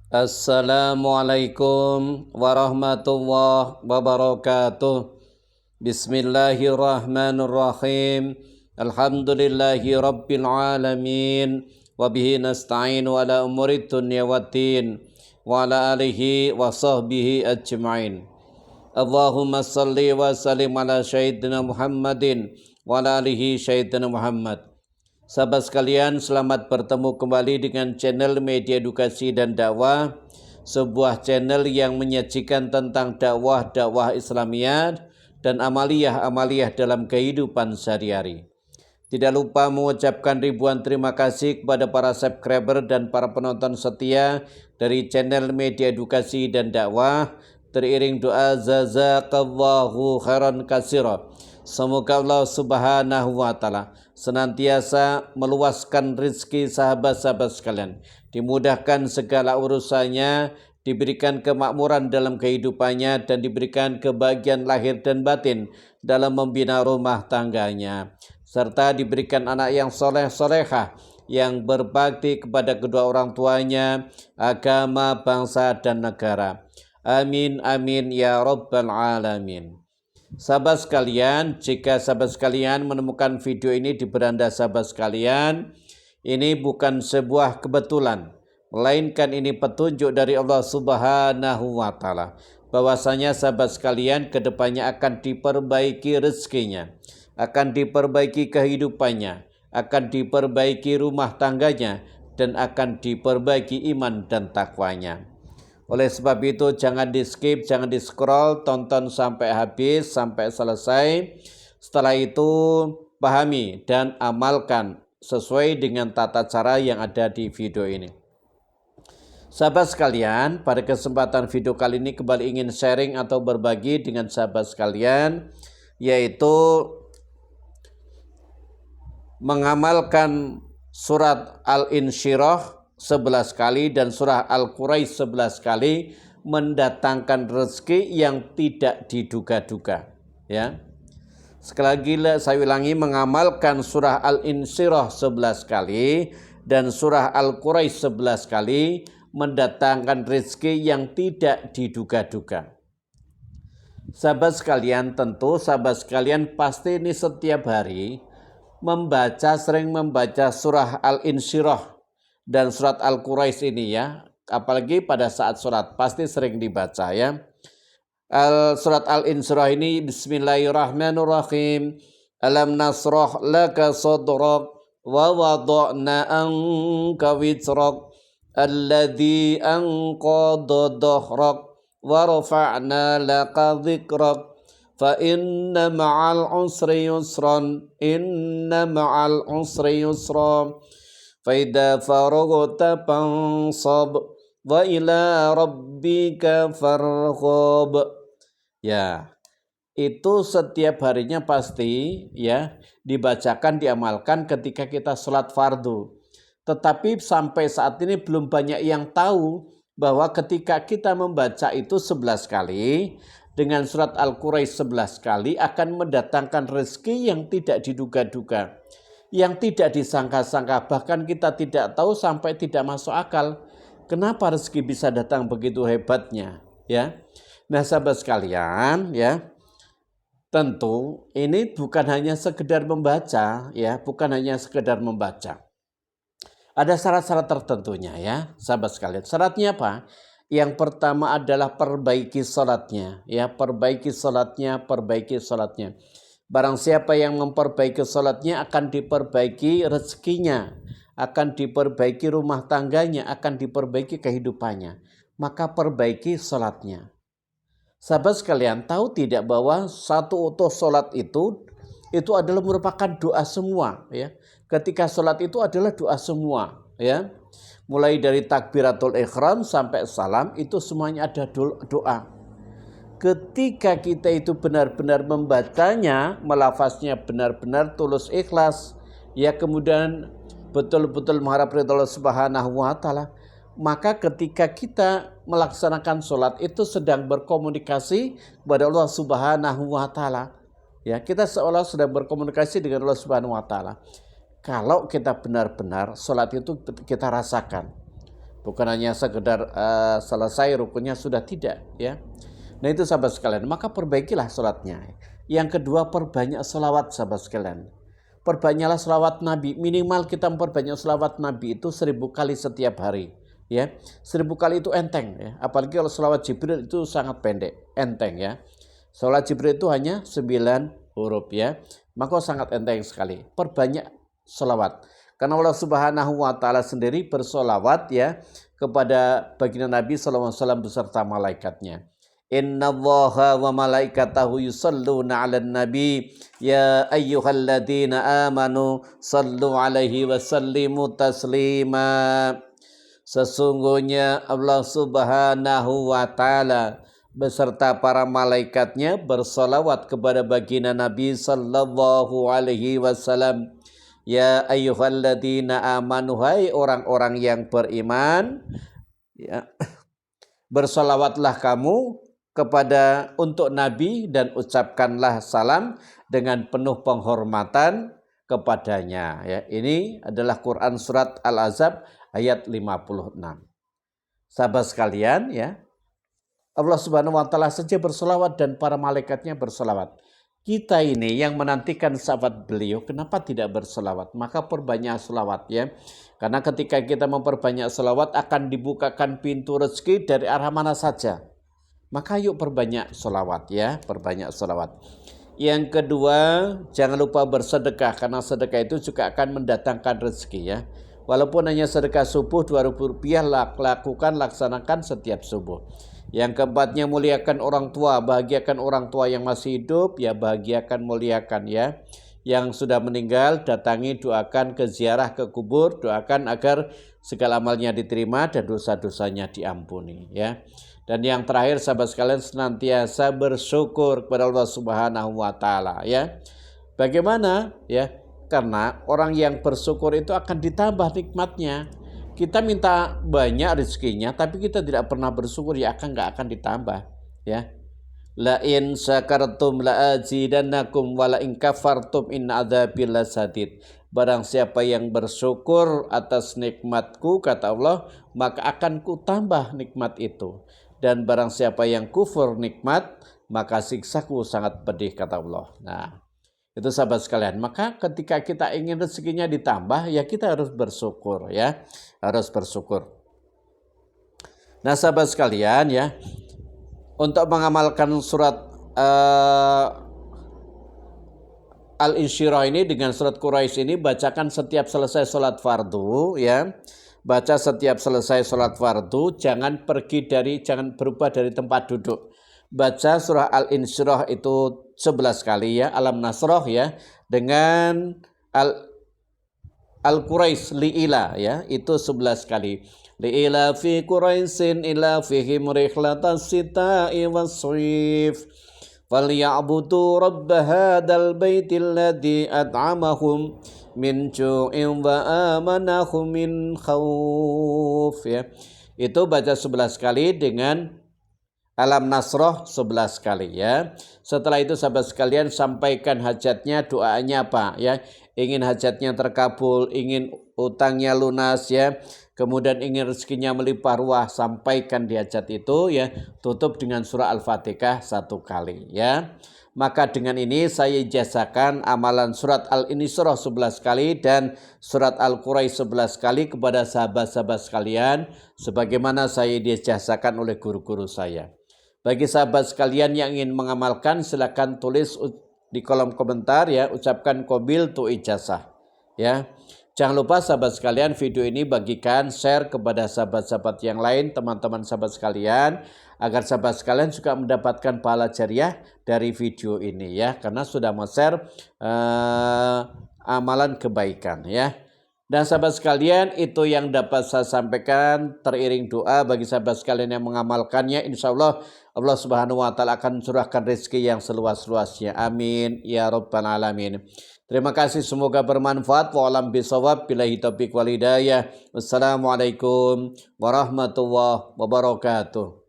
Assalamualaikum warahmatullahi wabarakatuh. Bismillahirrahmanirrahim. Alhamdulillahi rabbil alamin. Wabihi nasta'inu ala umurid dunya waddin. Wa ala alihi wa sahbihi ajma'in. Allahumma salli wa sallim ala sayyidina Muhammadin wa ala alihi sayyidina Muhammad. Sahabat sekalian, selamat bertemu kembali dengan channel Media Edukasi dan Dakwah, sebuah channel yang menyajikan tentang dakwah Islamiyah dan amaliyah dalam kehidupan sehari-hari. Tidak lupa mengucapkan ribuan terima kasih kepada para subscriber dan para penonton setia dari channel Media Edukasi dan Dakwah. Teriring doa jazakallahu khairan katsira. Semoga Allah Subhanahu wa taala senantiasa meluaskan rezeki sahabat-sahabat sekalian, dimudahkan segala urusannya, diberikan kemakmuran dalam kehidupannya, dan diberikan kebahagiaan lahir dan batin dalam membina rumah tangganya, serta diberikan anak yang soleh-solehah, yang berbakti kepada kedua orang tuanya, agama, bangsa, dan negara. Amin, amin, ya rabbal alamin. Sahabat sekalian, jika sahabat sekalian menemukan video ini di beranda sahabat sekalian, ini bukan sebuah kebetulan, melainkan ini petunjuk dari Allah Subhanahu wa taala, bahwasanya sahabat sekalian kedepannya akan diperbaiki rezekinya, akan diperbaiki kehidupannya, akan diperbaiki rumah tangganya, dan akan diperbaiki iman dan takwanya. Oleh sebab itu jangan di skip, jangan di scroll, tonton sampai habis, sampai selesai. Setelah itu pahami dan amalkan sesuai dengan tata cara yang ada di video ini. Sahabat sekalian, pada kesempatan video kali ini kembali ingin sharing atau berbagi dengan sahabat sekalian, yaitu mengamalkan surat Al-Insyirah 11 kali dan surah Al-Quraisy 11 kali, mendatangkan rezeki yang tidak diduga-duga. Ya. Sekali lagi saya ulangi, mengamalkan surah Al-Insyirah 11 kali dan surah Al-Quraisy 11 kali, mendatangkan rezeki yang tidak diduga-duga. Sahabat sekalian, tentu sahabat sekalian pasti ini setiap hari sering membaca surah Al-Insyirah dan surat Al-Quraisy ini ya, apalagi pada saat surat pasti sering dibaca ya. Surat Al-Insyirah ini bismillahirrahmanirrahim. Alam nasrah laka sadrak wa wada'na anka wizrak alladhi anqadha dhahrak wa rafa'na laka dhikrak fa inna ma'al usri yusran inna ma'al usri yusra فَإِذَا فَرَغْتَ فَانصَبْ وَإِلَى رَبِّكَ فَارْغَب. Ya, itu setiap harinya pasti ya dibacakan, diamalkan ketika kita sholat fardu. Tetapi sampai saat ini belum banyak yang tahu bahwa ketika kita membaca itu 11 kali dengan surat Al-Quraisy 11 kali akan mendatangkan rezeki yang tidak diduga-duga, yang tidak disangka-sangka, bahkan kita tidak tahu sampai tidak masuk akal. Kenapa rezeki bisa datang begitu hebatnya? Ya, nah sahabat sekalian, ya tentu ini bukan hanya sekedar membaca, ya bukan hanya sekedar membaca. Ada syarat-syarat tertentunya ya, sahabat sekalian. Syaratnya apa? Yang pertama adalah perbaiki sholatnya, ya perbaiki sholatnya. Barang siapa yang memperbaiki sholatnya akan diperbaiki rezekinya, akan diperbaiki rumah tangganya, akan diperbaiki kehidupannya. Maka perbaiki sholatnya. Sahabat sekalian, tahu tidak bahwa satu utuh sholat itu adalah merupakan doa semua. Ya. Ketika sholat itu adalah doa semua. Ya. Mulai dari takbiratul ihram sampai salam itu semuanya ada doa. Ketika kita itu benar-benar membacanya, melafaznya benar-benar tulus ikhlas, ya kemudian betul-betul mengharap ridha Allah Subhanahu wa taala, maka ketika kita melaksanakan sholat itu sedang berkomunikasi kepada Allah Subhanahu wa taala. Ya, kita seolah sedang berkomunikasi dengan Allah Subhanahu wa taala. Kalau kita benar-benar sholat itu kita rasakan Bukan hanya sekedar selesai rukunnya sudah, tidak ya. Nah itu sahabat sekalian, maka perbaikilah sholatnya. Yang kedua, perbanyak sholawat sahabat sekalian. Perbanyaklah sholawat Nabi, minimal kita memperbanyak sholawat Nabi itu 1000 kali setiap hari. Ya, 1000 kali itu enteng ya. Apalagi kalau sholawat Jibril itu sangat pendek, enteng ya. Sholawat Jibril itu hanya 9 huruf ya. Maka sangat enteng sekali. Perbanyak sholawat. Karena Allah Subhanahu wa taala sendiri bersolawat ya kepada baginda Nabi sallallahu alaihi wasallam beserta malaikatnya. Innallaha wa malaikatahu yusalluna 'alan nabi ya ayyuhalladzina amanu sallu 'alaihi wa sallimu taslima. Sesungguhnya Allah Subhanahu wa taala beserta para malaikatnya bersolawat kepada baginda Nabi sallallahu alaihi wasallam. Ya ayyuhalladzina amanu, hai orang-orang yang beriman, ya, bersolawatlah kamu untuk Nabi dan ucapkanlah salam dengan penuh penghormatan kepadanya. Ya, ini adalah Quran surat Al-Ahzab ayat 56. Sahabat sekalian ya, Allah Subhanahu wa taala saja bersolawat dan para malaikatnya bersolawat. Kita ini yang menantikan syafaat beliau, kenapa tidak bersolawat? Maka perbanyak solawat ya. Karena ketika kita memperbanyak solawat akan dibukakan pintu rezeki dari arah mana saja. Maka yuk perbanyak solawat ya, perbanyak solawat. Yang kedua, jangan lupa bersedekah, karena sedekah itu juga akan mendatangkan rezeki ya. Walaupun hanya sedekah subuh Rp2.000, laksanakan setiap subuh. Yang keempatnya, muliakan orang tua, bahagiakan orang tua yang masih hidup, ya bahagiakan, muliakan ya. Yang sudah meninggal, datangi, doakan ke ziarah ke kubur, doakan agar segala amalnya diterima dan dosa-dosanya diampuni ya. Dan yang terakhir sahabat sekalian, senantiasa bersyukur kepada Allah Subhanahu wa taala ya. Bagaimana ya? Karena orang yang bersyukur itu akan ditambah nikmatnya. Kita minta banyak rezekinya tapi kita tidak pernah bersyukur, ya nggak akan ditambah ya. La in syakartum la azidannakum wa la in kafartum in adzabi lasadid. Barang siapa yang bersyukur atas nikmatku, kata Allah, maka akan ku tambah nikmat itu. Dan barang siapa yang kufur nikmat, maka siksaku sangat pedih, kata Allah. Nah, itu sahabat sekalian. Maka ketika kita ingin rezekinya ditambah, ya kita harus bersyukur ya. Harus bersyukur. Nah, sahabat sekalian ya, untuk mengamalkan surat Al-Insyirah ini dengan surat Quraisy ini, bacakan setiap selesai sholat fardu ya. Baca setiap selesai sholat fardu, jangan berubah dari tempat duduk. Baca surah Al-Insyirah itu 11 kali ya, Alam Nasroh ya, dengan Al-Quraisy li'ila ya, itu 11 kali. Li'ila fi Quraisyin ila fihim rihlatas sita'i was-sayf. Falyabudu rabb hadzal baitil ladzi at'amahum min ju'in wa amanahum min khauf ya. Itu baca 11 kali dengan Alam Nasroh 11 kali ya. Setelah itu sahabat sekalian, sampaikan hajatnya, doanya apa ya. Ingin hajatnya terkabul, ingin utangnya lunas ya. Kemudian ingin rezekinya melimpah ruah, sampaikan di hajat itu ya. Tutup dengan surah Al-Fatihah 1 kali ya. Maka dengan ini saya ijazahkan amalan surat Al-Insyirah 11 kali dan surat Al-Quraisy 11 kali kepada sahabat-sahabat sekalian, sebagaimana saya diijazahkan oleh guru-guru saya. Bagi sahabat sekalian yang ingin mengamalkan, silakan tulis di kolom komentar ya, ucapkan qabil tu ijazah ya. Jangan lupa sahabat sekalian, video ini bagikan, share kepada sahabat-sahabat yang lain, teman-teman sahabat sekalian, agar sahabat sekalian juga mendapatkan pahala jariah dari video ini ya, karena sudah men-share amalan kebaikan ya. Dan sahabat sekalian, itu yang dapat saya sampaikan, teriring doa bagi sahabat sekalian yang mengamalkannya. Insya Allah Allah Subhanahu wa taala akan curahkan rezeki yang seluas-luasnya. Amin ya rabbal alamin. Terima kasih, semoga bermanfaat. Wa alam bisawab, billahi taufiq wal hidayah. Wassalamualaikum warahmatullahi wabarakatuh.